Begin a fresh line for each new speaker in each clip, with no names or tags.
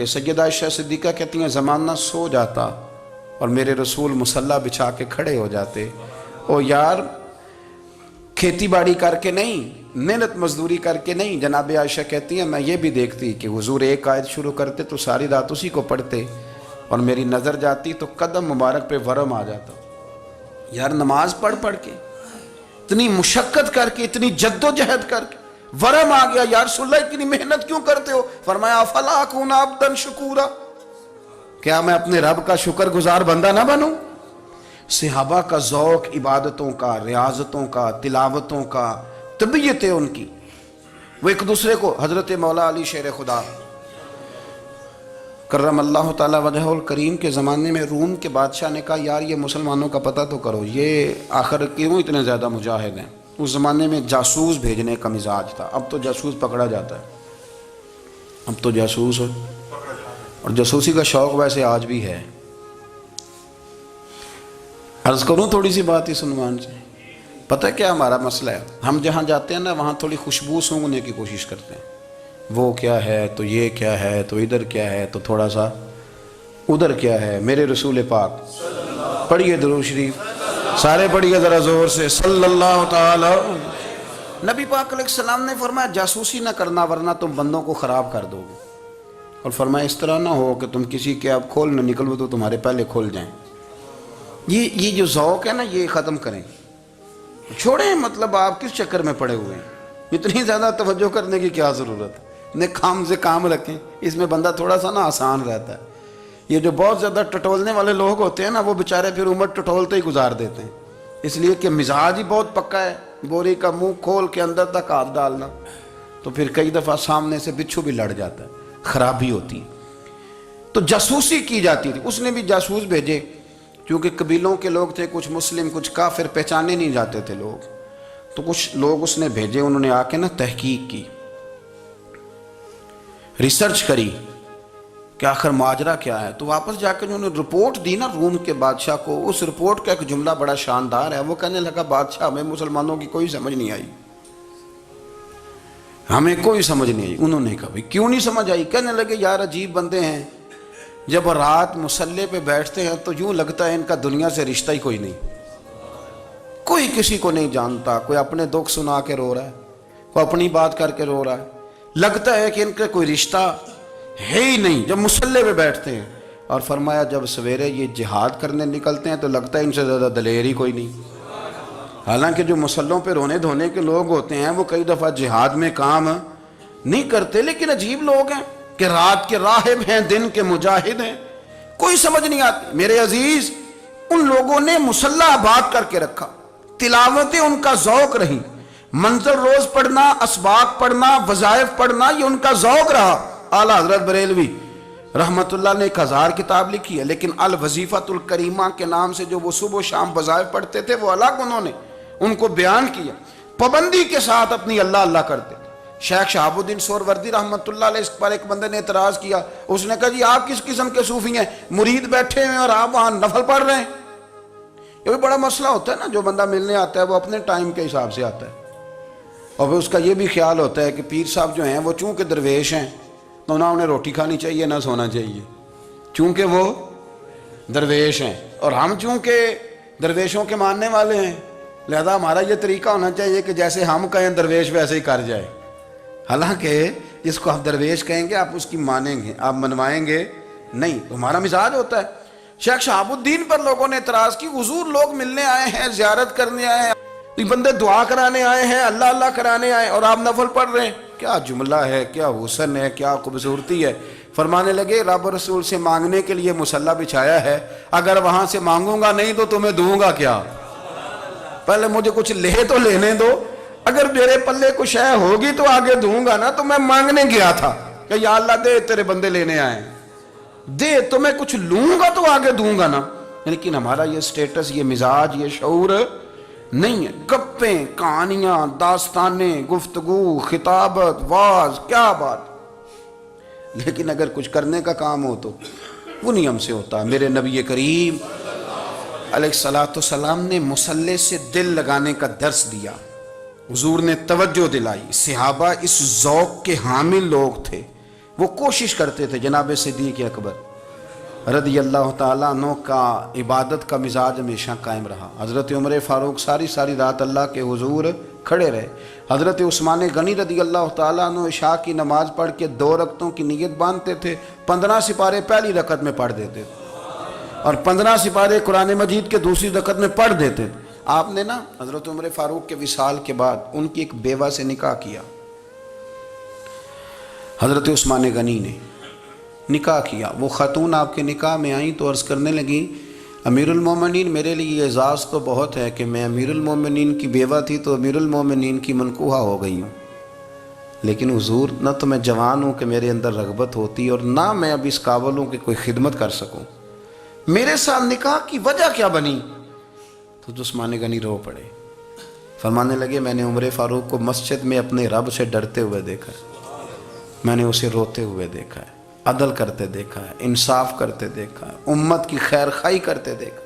سیدہ عائشہ صدیقہ کہتی ہیں زمانہ سو جاتا اور میرے رسول مصلی بچھا کے کھڑے ہو جاتے. او یار کھیتی باڑی کر کے نہیں، محنت مزدوری کر کے نہیں. جناب عائشہ کہتی ہیں میں یہ بھی دیکھتی کہ حضور ایک آیت شروع کرتے تو ساری رات اسی کو پڑھتے، اور میری نظر جاتی تو قدم مبارک پہ ورم آ جاتا. یار نماز پڑھ کے اتنی مشقت کر کے اتنی جد و جہد کر کے ورم آ گیا، یا رسول اللہ اتنی محنت کیوں کرتے ہو؟ فرمایا افلا اکون عبدا شکورا، کیا میں اپنے رب کا شکر گزار بندہ نہ بنوں؟ صحابہ کا ذوق عبادتوں کا، ریاضتوں کا، تلاوتوں کا، طبیعت ہے ان کی. وہ ایک دوسرے کو، حضرت مولا علی شیر خدا کرم اللہ تعالی وجہ الکریم کے زمانے میں روم کے بادشاہ نے کہا یار یہ مسلمانوں کا پتہ تو کرو، یہ آخر کیوں اتنے زیادہ مجاہد ہیں؟ اس زمانے میں جاسوس بھیجنے کا مزاج تھا. اب تو جاسوس پکڑا جاتا ہے، اب تو جاسوس ہو، اور جاسوسی کا شوق ویسے آج بھی ہے. عرض کروں تھوڑی سی بات اس عنوان سے. پتہ ہے کیا ہمارا مسئلہ ہے؟ ہم جہاں جاتے ہیں نا وہاں تھوڑی خوشبو سونگنے کی کوشش کرتے ہیں. وہ کیا ہے تو یہ کیا ہے تو ادھر کیا ہے تو تھوڑا سا ادھر کیا ہے. میرے رسول پاک پڑھیے درود شریف، سارے پڑھیے ذرا زور سے صلی اللہ تعالی. نبی پاک علیہ السلام نے فرمایا جاسوسی نہ کرنا ورنہ تم بندوں کو خراب کر دو گے، اور فرمایا اس طرح نہ ہو کہ تم کسی کے اب کھول نہ نکلو تو تمہارے پہلے کھول جائیں. یہ جو ذوق ہے نا یہ ختم کریں، چھوڑیں. مطلب آپ کس چکر میں پڑے ہوئے ہیں؟ اتنی زیادہ توجہ کرنے کی کیا ضرورت ہے؟ نے کام سے کام رکھیں، اس میں بندہ تھوڑا سا نا آسان رہتا ہے. یہ جو بہت زیادہ ٹٹولنے والے لوگ ہوتے ہیں نا وہ بیچارے پھر عمر ٹٹولتے ہی گزار دیتے ہیں، اس لیے کہ مزاج ہی بہت پکا ہے. بوری کا منہ کھول کے اندر تک ہاتھ ڈالنا تو پھر کئی دفعہ سامنے سے بچھو بھی لڑ جاتا ہے، خرابی ہوتی ہے. تو جاسوسی کی جاتی تھی. اس نے بھی جاسوس بھیجے کیونکہ قبیلوں کے لوگ تھے، کچھ مسلم کچھ کافر، پہچانے نہیں جاتے تھے لوگ. تو کچھ لوگ اس نے بھیجے، انہوں نے آ کے نا تحقیق کی، ریسرچ کری کہ آخر ماجرا کیا ہے. تو واپس جا کے انہوں نے رپورٹ دی نا روم کے بادشاہ کو. اس رپورٹ کا ایک جملہ بڑا شاندار ہے. وہ کہنے لگا بادشاہ ہمیں مسلمانوں کی کوئی سمجھ نہیں آئی، ہمیں کوئی سمجھ نہیں آئی. انہوں نے کہا بھئی کیوں نہیں سمجھ آئی؟ کہنے لگے یار عجیب بندے ہیں، جب رات مصلی پہ بیٹھتے ہیں تو یوں لگتا ہے ان کا دنیا سے رشتہ ہی کوئی نہیں، کوئی کسی کو نہیں جانتا. کوئی اپنے دکھ سنا کے رو رہا ہے، کوئی اپنی بات کر کے رو رہا ہے، لگتا ہے کہ ان کا کوئی رشتہ ہے ہی نہیں جب مصلی پہ بیٹھتے ہیں. اور فرمایا جب سویرے یہ جہاد کرنے نکلتے ہیں تو لگتا ہے ان سے زیادہ دلیر ہی کوئی نہیں. حالانکہ جو مصلوں پہ رونے دھونے کے لوگ ہوتے ہیں وہ کئی دفعہ جہاد میں کام نہیں کرتے، لیکن عجیب لوگ ہیں کہ رات کے راہب ہیں دن کے مجاہد ہیں، کوئی سمجھ نہیں آتی. میرے عزیز ان لوگوں نے مصلی آباد کر کے رکھا، تلاوتیں ان کا ذوق رہی، منظر روز پڑھنا، اسباق پڑھنا، وظائف پڑھنا یہ ان کا ذوق رہا. اعلیٰ حضرت بریلوی رحمت اللہ نے 1000 کتاب لکھی ہے، لیکن الوظیفۃ الکریمہ کے نام سے جو وہ صبح و شام وظائف پڑھتے تھے وہ الگ انہوں نے ان کو بیان کیا. پابندی کے ساتھ اپنی اللہ اللہ کرتے تھے. شیخ شہاب الدین سہروردی رحمت اللہ علیہ، اس پر ایک بندے نے اعتراض کیا. اس نے کہا جی آپ کس قسم کے صوفی ہیں، مرید بیٹھے ہیں اور آپ وہاں نفل پڑھ رہے ہیں؟ یہ بھی بڑا مسئلہ ہوتا ہے نا. جو بندہ ملنے آتا ہے وہ اپنے ٹائم کے حساب سے آتا ہے، اور پھر اس کا یہ بھی خیال ہوتا ہے کہ پیر صاحب جو ہیں وہ چونکہ درویش ہیں تو نہ انہیں روٹی کھانی چاہیے نہ سونا چاہیے، چونکہ وہ درویش ہیں، اور ہم چونکہ درویشوں کے ماننے والے ہیں لہذا ہمارا یہ طریقہ ہونا چاہیے کہ جیسے ہم کہیں درویش ویسے ہی کر جائے. حالانکہ جس کو آپ درویش کہیں گے آپ اس کی مانیں گے، آپ منوائیں گے نہیں. ہمارا مزاج ہوتا ہے. شیخ شہاب الدین پر لوگوں نے اعتراض کی، حضور لوگ ملنے آئے ہیں، زیارت کرنے آئے ہیں، بندے دعا کرانے آئے ہیں، اللہ اللہ کرانے آئے اور آپ نفل پڑھ رہے ہیں. کیا جملہ ہے، کیا حسن ہے، کیا خوبصورتی ہے. فرمانے لگے رب رسول سے مانگنے کے لیے مصلی بچھایا ہے، اگر وہاں سے مانگوں گا نہیں تو تمہیں دوں گا کیا؟ پہلے مجھے کچھ لے تو لینے دو، اگر میرے پلے کچھ ہے ہوگی تو آگے دوں گا نا. تو میں مانگنے گیا تھا کہ یا اللہ دے تیرے بندے لینے آئے، دے تو میں کچھ لوں گا تو آگے دوں گا نا. لیکن ہمارا یہ سٹیٹس، یہ مزاج، یہ شعور نہیں ہے. گپیں، کہانیاں، داستانیں، گفتگو، خطابت، واز، کیا بات. لیکن اگر کچھ کرنے کا کام ہو تو وہ نہیں ہم سے ہوتا. میرے نبی کریم علیہ السلام نے مصلی سے دل لگانے کا درس دیا، حضور نے توجہ دلائی. صحابہ اس ذوق کے حامل لوگ تھے، وہ کوشش کرتے تھے جناب صدیق اکبر رضی اللہ تعالیٰ عنہ کا عبادت کا مزاج ہمیشہ قائم رہا. حضرت عمر فاروق ساری رات اللہ کے حضور کھڑے رہے. حضرت عثمان غنی رضی اللہ تعالیٰ عنہ عشاء کی نماز پڑھ کے 2 رکعتوں کی نیت باندھتے تھے. 15 سپارے پہلی رکعت میں پڑھ دیتے تھے اور 15 سپارے قرآن مجید کے دوسری رکعت میں پڑھ دیتے تھے. آپ نے نا حضرت عمر فاروق کے وصال کے بعد ان کی ایک بیوہ سے نکاح کیا. حضرت عثمان غنی نے نکاح کیا. وہ خاتون آپ کے نکاح میں آئیں تو عرض کرنے لگیں امیر المومنین میرے لیے اعزاز تو بہت ہے کہ میں امیر المومنین کی بیوہ تھی تو امیر المومنین کی منکوحہ ہو گئی ہوں، لیکن حضور نہ تو میں جوان ہوں کہ میرے اندر رغبت ہوتی اور نہ میں اب اس قابل ہوں کہ کوئی خدمت کر سکوں، میرے ساتھ نکاح کی وجہ کیا بنی؟ تو عثمان غنی رو پڑے. فرمانے لگے میں نے عمر فاروق کو مسجد میں اپنے رب سے ڈرتے ہوئے دیکھا ہے، میں نے اسے روتے ہوئے دیکھا ہے، عدل کرتے دیکھا ہے، انصاف کرتے دیکھا ہے، امت کی خیر خواہی کرتے دیکھا.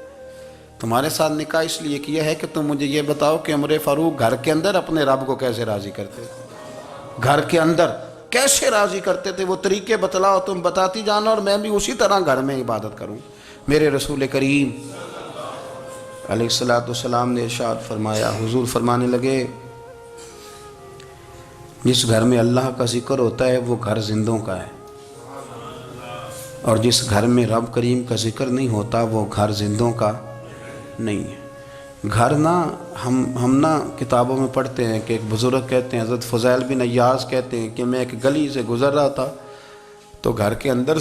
تمہارے ساتھ نکاح اس لیے کیا ہے کہ تم مجھے یہ بتاؤ کہ عمر فاروق گھر کے اندر اپنے رب کو کیسے راضی کرتے تھے، گھر کے اندر کیسے راضی کرتے تھے، وہ طریقے بتلاؤ، تم بتاتی جانا اور میں بھی اسی طرح گھر میں عبادت کروں. میرے رسول کریم علیہ السلام نے ارشاد فرمایا، حضور فرمانے لگے جس گھر میں اللہ کا ذکر ہوتا ہے وہ گھر زندوں کا ہے، اور جس گھر میں رب کریم کا ذکر نہیں ہوتا وہ گھر زندوں کا نہیں ہے. گھر نا ہم نا کتابوں میں پڑھتے ہیں کہ ایک بزرگ کہتے ہیں، حضرت فضیل بن عیاض کہتے ہیں کہ میں ایک گلی سے گزر رہا تھا تو گھر کے اندر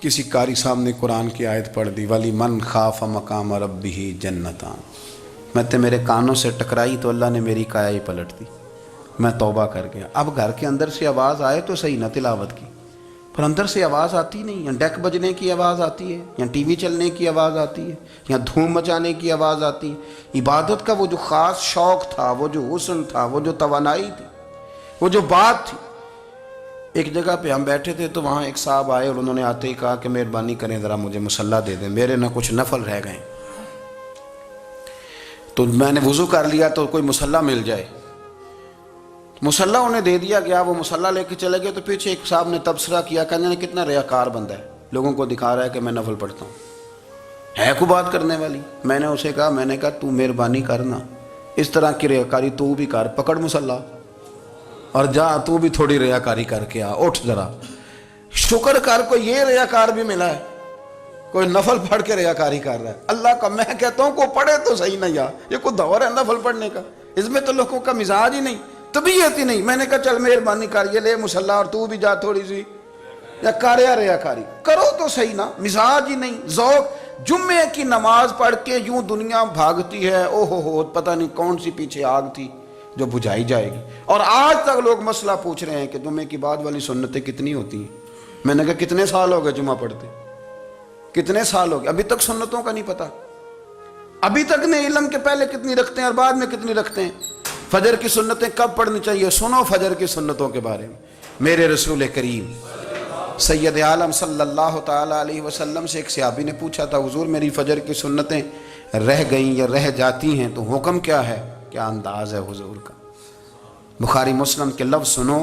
کسی قاری سامنے قرآن کی آیت پڑھ دی ولی من خاف مقام ربہ جنتان. میں تے میرے کانوں سے ٹکرائی تو اللہ نے میری کایا ہی پلٹ دی، میں توبہ کر گیا. اب گھر کے اندر سے آواز آئے تو صحیح نہ تلاوت کی، پر اندر سے آواز آتی نہیں، یا ڈیک بجنے کی آواز آتی ہے، یا ٹی وی چلنے کی آواز آتی ہے، یا دھوم مچانے کی آواز آتی ہے. عبادت کا وہ جو خاص شوق تھا، وہ جو حسن تھا، وہ جو توانائی تھی، وہ جو بات تھی. ایک جگہ پہ ہم بیٹھے تھے تو وہاں ایک صاحب آئے اور انہوں نے آتے ہی کہا کہ مہربانی کریں ذرا مجھے مصلی دے دیں، میرے نہ کچھ نفل رہ گئے. تو میں نے وضو کر لیا تو کوئی مصلی مل جائے. مصلی انہیں دے دیا گیا، وہ مصلی لے کے چلے گئے تو پیچھے ایک صاحب نے تبصرہ کیا، کہنے نے کتنا ریاکار بندہ ہے، لوگوں کو دکھا رہا ہے کہ میں نفل پڑھتا ہوں، ہے کوئی بات کرنے والی. میں نے اسے کہا تو مہربانی کرنا اس طرح کی ریاکاری تو بھی کر، پکڑ مصلی اور جا تو بھی تھوڑی ریاکاری کر کے آ، اٹھ ذرا شکر کر کوئی یہ ریاکار بھی ملا ہے، کوئی نفل پڑھ کے ریاکاری کر رہا ہے. اللہ کا میں کہتا ہوں کو پڑھے تو صحیح نہ، یا یہ کوئی دور ہے نفل پڑھنے کا؟ اس میں تو لوگوں کا مزاج ہی نہیں، طبیعت ہی نہیں. میں نے کہا چل مہربانی کر یہ لے مصلی اور تو بھی جا تھوڑی سی یا کر یا ریاکاری کرو تو صحیح نا. مزاج ہی نہیں، ذوق. جمعے کی نماز پڑھ کے یوں دنیا بھاگتی ہے، او ہو پتہ نہیں کون سی پیچھے آگ تھی جو بجھائی جائے گی. اور آج تک لوگ مسئلہ پوچھ رہے ہیں کہ جمعے کی بعد والی سنتیں کتنی ہوتی ہیں. میں نے کہا کتنے سال ہو گئے جمعہ پڑھتے، کتنے سال ہو گئے، ابھی تک سنتوں کا نہیں پتہ، ابھی تک نے علم کے پہلے کتنی رکھتے ہیں اور بعد میں کتنی رکھتے ہیں. فجر کی سنتیں کب پڑھنی چاہیے، سنو فجر کی سنتوں کے بارے میں. میرے رسول کریم سید عالم صلی اللہ تعالیٰ علیہ وسلم سے ایک صحابی نے پوچھا تھا حضور میری فجر کی سنتیں رہ گئیں یا رہ جاتی ہیں تو حکم کیا ہے؟ کیا انداز ہے حضور کا. بخاری مسلم کے لفظ سنو.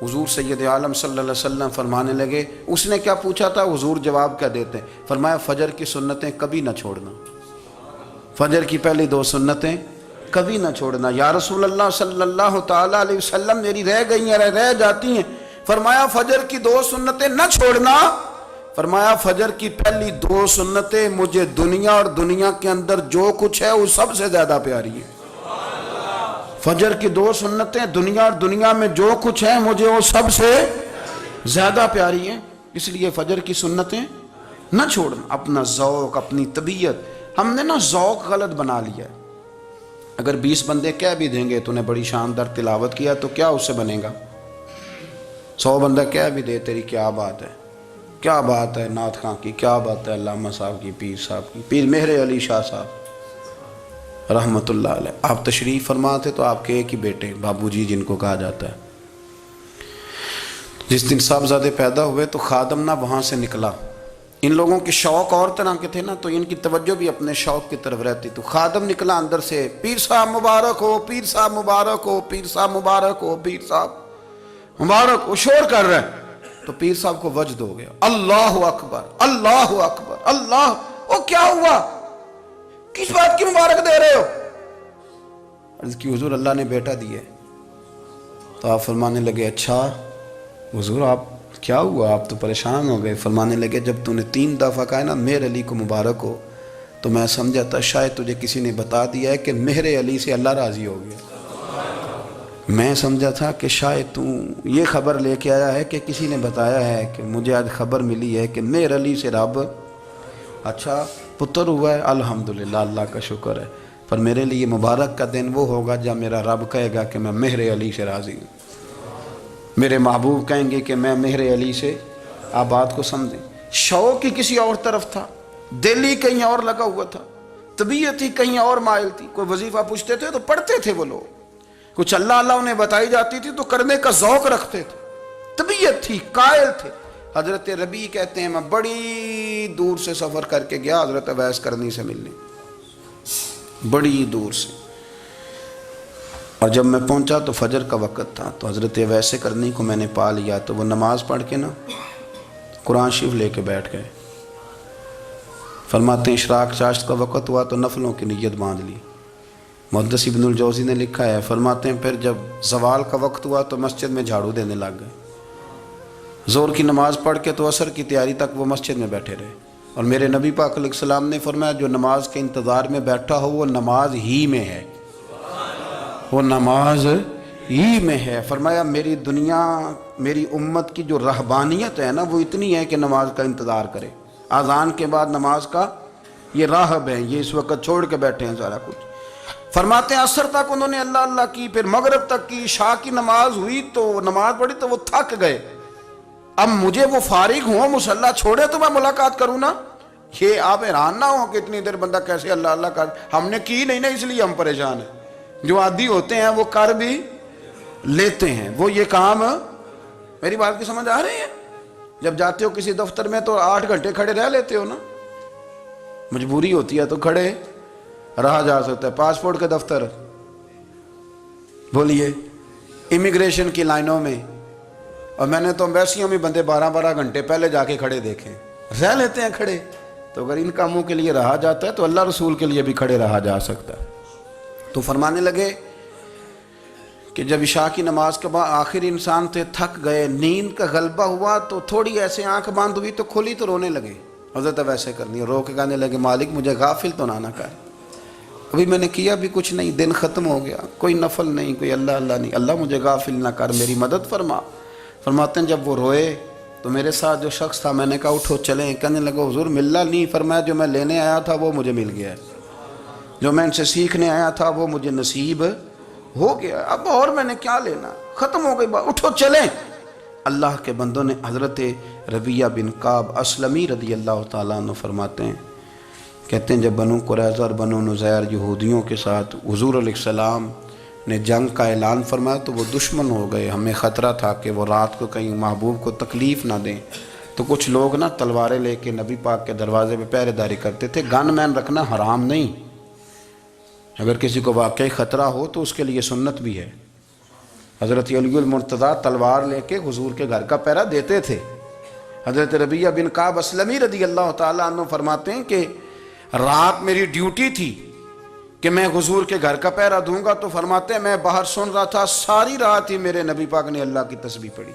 حضور سید عالم صلی اللہ علیہ وسلم فرمانے لگے، اس نے کیا پوچھا تھا، حضور جواب کیا دیتے ہیں؟ فرمایا فجر کی سنتیں کبھی نہ چھوڑنا، فجر کی پہلی 2 سنتیں کبھی نہ چھوڑنا. یا رسول اللہ صلی اللہ تعالیٰ علیہ وسلم میری رہ گئی ہیں، رہ جاتی ہیں. فرمایا فجر کی 2 سنتیں نہ چھوڑنا. فرمایا فجر کی پہلی 2 سنتیں مجھے دنیا اور دنیا کے اندر جو کچھ ہے وہ سب سے زیادہ پیاری ہے. فجر کی 2 سنتیں دنیا اور دنیا میں جو کچھ ہے مجھے وہ سب سے زیادہ پیاری ہیں. اس لیے فجر کی سنتیں نہ چھوڑنا. اپنا ذوق، اپنی طبیعت، ہم نے نا ذوق غلط بنا لیا ہے. اگر 20 بندے کہہ بھی دیں گے تو نے بڑی شاندار تلاوت کیا تو کیا اس سے بنے گا؟ 100 بندہ کہہ بھی دے تیری کیا بات ہے، کیا بات ہے نعت خاں کی، کیا بات ہے علامہ صاحب کی، پیر صاحب کی، پیر مہر علی شاہ صاحب رحمت اللہ علیہ. آپ تشریف فرما تھے تو آپ کے ایک ہی بیٹے بابو جی جن کو کہا جاتا ہے، جس دن صاحبزادے پیدا ہوئے تو خادم نہ وہاں سے نکلا. ان لوگوں کے شوق اور طرح کے تھے نا تو ان کی توجہ بھی اپنے شوق کی طرف رہتی. تو خادم نکلا اندر سے، پیر صاحب مبارک ہو، پیر صاحب مبارک ہو، پیر صاحب مبارک ہو، پیر صاحب مبارک ہو. شور کر رہا ہے. تو پیر صاحب کو وجد ہو گیا، اللہ اکبر اللہ اکبر اللہ، او کیا ہوا، کس بات کی مبارک دے رہے ہو؟ عرض کی حضور اللہ نے بیٹا دیے۔ تو آپ فرمانے لگے اچھا حضور آپ کیا ہوا، آپ تو پریشان ہو گئے۔ فرمانے لگے جب تو نے 3 دفعہ کہا نا مہر علی کو مبارک ہو، تو میں سمجھا تھا شاید تجھے کسی نے بتا دیا ہے کہ مہر علی سے اللہ راضی ہو گیا۔ میں سمجھا تھا کہ شاید تو یہ خبر لے کے آیا ہے کہ کسی نے بتایا ہے کہ مجھے آج خبر ملی ہے کہ مہر علی سے رب اچھا پتر ہوا ہے، الحمدللہ اللہ کا شکر ہے، پر میرے لیے مبارک کا دن وہ ہوگا جب میرا رب کہے گا کہ میں مہر علی سے راضی ہوں، میرے محبوب کہیں گے کہ میں مہر علی سے۔ آپ بات کو سمجھیں، شوق ہی کسی اور طرف تھا، دل ہی کہیں اور لگا ہوا تھا، طبیعت ہی کہیں اور مائل تھی۔ کوئی وظیفہ پوچھتے تھے تو پڑھتے تھے وہ لوگ، کچھ اللہ اللہ انہیں بتائی جاتی تھی تو کرنے کا ذوق رکھتے تھے، طبیعت تھی، قائل تھے۔ حضرت ربیع کہتے ہیں میں بڑی دور سے سفر کر کے گیا حضرت اویس کرنی سے ملنے، بڑی دور سے، اور جب میں پہنچا تو فجر کا وقت تھا، تو حضرت اویس کرنی کو میں نے پا لیا، تو وہ نماز پڑھ کے نا قرآن شریف لے کے بیٹھ گئے۔ فرماتے ہیں اشراق چاشت کا وقت ہوا تو نفلوں کی نیت باندھ لی۔ محدث ابن الجوزی نے لکھا ہے، فرماتے ہیں پھر جب زوال کا وقت ہوا تو مسجد میں جھاڑو دینے لگ گئے، زور کی نماز پڑھ کے تو عصر کی تیاری تک وہ مسجد میں بیٹھے رہے، اور میرے نبی پاک علیہ السلام نے فرمایا جو نماز کے انتظار میں بیٹھا ہو وہ نماز ہی میں ہے، وہ نماز ہی میں ہے۔ فرمایا میری دنیا میری امت کی جو رہبانیت ہے نا وہ اتنی ہے کہ نماز کا انتظار کرے، اذان کے بعد نماز کا یہ راہب ہیں، یہ اس وقت چھوڑ کے بیٹھے ہیں سارا کچھ۔ فرماتے ہیں عصر تک انہوں نے اللہ اللہ کی، پھر مغرب تک کی، عشاء کی نماز ہوئی تو نماز پڑھی تو وہ تھک گئے، اب مجھے وہ فارغ ہوں مصلی چھوڑے تو میں ملاقات کروں نا۔ یہ آپ حیران نہ ہوں کہ اتنی دیر بندہ کیسے اللہ اللہ کر، ہم نے کی نہیں نا اس لیے ہم پریشان ہیں، جو عادی ہوتے ہیں وہ کر بھی لیتے ہیں، وہ یہ کام۔ میری بات کی سمجھ آ رہی ہے؟ جب جاتے ہو کسی دفتر میں تو 8 گھنٹے کھڑے رہ لیتے ہو نا، مجبوری ہوتی ہے تو کھڑے رہا جا سکتا ہے۔ پاسپورٹ کے دفتر بولیے، امیگریشن کی لائنوں میں، اور میں نے تو امبیسیوں میں بندے 12 گھنٹے پہلے جا کے کھڑے دیکھیں، رہ لیتے ہیں کھڑے۔ تو اگر ان کاموں کے لیے رہا جاتا ہے تو اللہ رسول کے لیے بھی کھڑے رہا جا سکتا ہے۔ تو فرمانے لگے کہ جب عشاء کی نماز کے بعد آخر انسان تھے، تھک گئے، نیند کا غلبہ ہوا تو تھوڑی ایسے آنکھ بند ہوئی تو کھلی تو رونے لگے۔ حضرت ویسے کرنی رو کے کہنے لگے مالک مجھے غافل تو نہ کر، ابھی میں نے کیا بھی کچھ نہیں، دن ختم ہو گیا، کوئی نفل نہیں، کوئی اللہ اللہ نہیں، اللہ مجھے غافل نہ کر، میری مدد فرما۔ فرماتے ہیں جب وہ روئے تو میرے ساتھ جو شخص تھا میں نے کہا اٹھو چلیں، کہنے لگا حضور ملنا نہیں، فرمایا جو میں لینے آیا تھا وہ مجھے مل گیا ہے، جو میں ان سے سیکھنے آیا تھا وہ مجھے نصیب ہو گیا، اب اور میں نے کیا لینا، ختم ہو گئی بات، اٹھو چلیں۔ اللہ کے بندوں نے حضرت ربیعہ بن کعب اسلمی رضی اللہ تعالیٰ عنہ فرماتے ہیں، کہتے ہیں جب بنو قریظہ اور بنو نذیر یہودیوں کے ساتھ حضور علیہ السلام نے جنگ کا اعلان فرمایا تو وہ دشمن ہو گئے، ہمیں خطرہ تھا کہ وہ رات کو کہیں محبوب کو تکلیف نہ دیں، تو کچھ لوگ نا تلواریں لے کے نبی پاک کے دروازے پہ پہرے داری کرتے تھے۔ گن مین رکھنا حرام نہیں، اگر کسی کو واقعی خطرہ ہو تو اس کے لیے سنت بھی ہے۔ حضرت علی المرتضیٰ تلوار لے کے حضور کے گھر کا پہرا دیتے تھے۔ حضرت ربیعہ بن کعب اسلمی رضی اللہ تعالیٰ عنہ فرماتے ہیں کہ رات میری ڈیوٹی تھی کہ میں حضور کے گھر کا پہرا دوں گا، تو فرماتے ہیں میں باہر سن رہا تھا، ساری رات ہی میرے نبی پاک نے اللہ کی تسبیح پڑھی،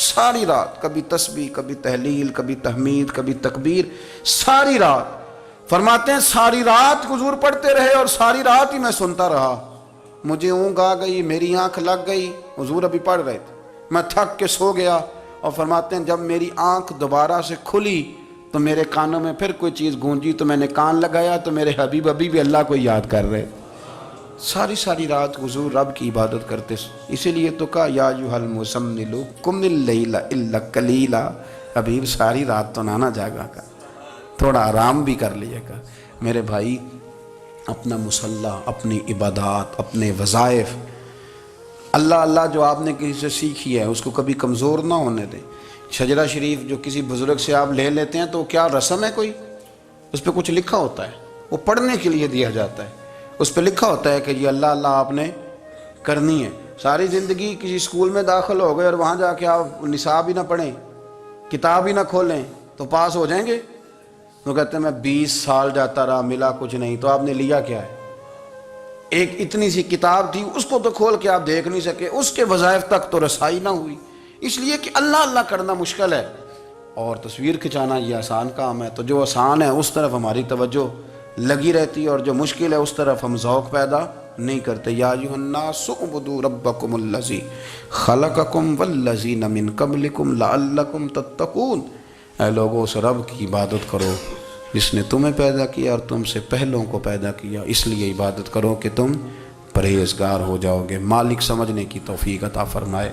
ساری رات، کبھی تسبیح، کبھی تحلیل، کبھی تحمید، کبھی تکبیر، ساری رات۔ فرماتے ہیں ساری رات حضور پڑھتے رہے اور ساری رات ہی میں سنتا رہا، مجھے اونگ آ گئی، میری آنکھ لگ گئی، حضور ابھی پڑھ رہے تھے، میں تھک کے سو گیا، اور فرماتے ہیں جب میری آنکھ دوبارہ سے کھلی تو میرے کانوں میں پھر کوئی چیز گونجی، تو میں نے کان لگایا تو میرے حبیب ابھی بھی اللہ کو یاد کر رہے، ساری رات حضور رب کی عبادت کرتے۔ اسی لیے تو کہا یا ایھا المزمل قم اللیل الا قلیلا، حبیب ساری رات تو نہ جاگا کا، تھوڑا آرام بھی کر لیے گا۔ میرے بھائی اپنا مصلی، اپنی عبادات، اپنے وظائف، اللہ اللہ جو آپ نے کسی سے سیکھی ہے اس کو کبھی کمزور نہ ہونے دیں۔ شجرہ شریف جو کسی بزرگ سے آپ لے لیتے ہیں تو کیا رسم ہے کوئی؟ اس پہ کچھ لکھا ہوتا ہے، وہ پڑھنے کے لیے دیا جاتا ہے، اس پہ لکھا ہوتا ہے کہ یہ اللہ اللہ آپ نے کرنی ہے۔ ساری زندگی کسی اسکول میں داخل ہو گئے اور وہاں جا کے آپ نصاب ہی نہ پڑھیں، کتاب ہی نہ کھولیں تو پاس ہو جائیں گے؟ وہ کہتے ہیں میں 20 سال جاتا رہا ملا کچھ نہیں. تو آپ نے لیا کیا ہے؟ ایک اتنی سی کتاب تھی، اس کو تو کھول کے آپ دیکھ نہیں سکے، اس کے وظائف تک تو رسائی نہ ہوئی. اس لیے کہ اللہ اللہ کرنا مشکل ہے اور تصویر کھنچانا یہ آسان کام ہے. تو جو آسان ہے اس طرف ہماری توجہ لگی رہتی ہے اور جو مشکل ہے اس طرف ہم ذوق پیدا نہیں کرتے. یا ایھا الناس اعبدوا ربکم الذی خلقکم والذین من قبلکم لعلکم تتقون. اے لوگو اس رب کی عبادت کرو جس نے تمہیں پیدا کیا اور تم سے پہلوں کو پیدا کیا، اس لیے عبادت کرو کہ تم پرہیزگار ہو جاؤ گے. مالک سمجھنے کی توفیق عطا فرمائے.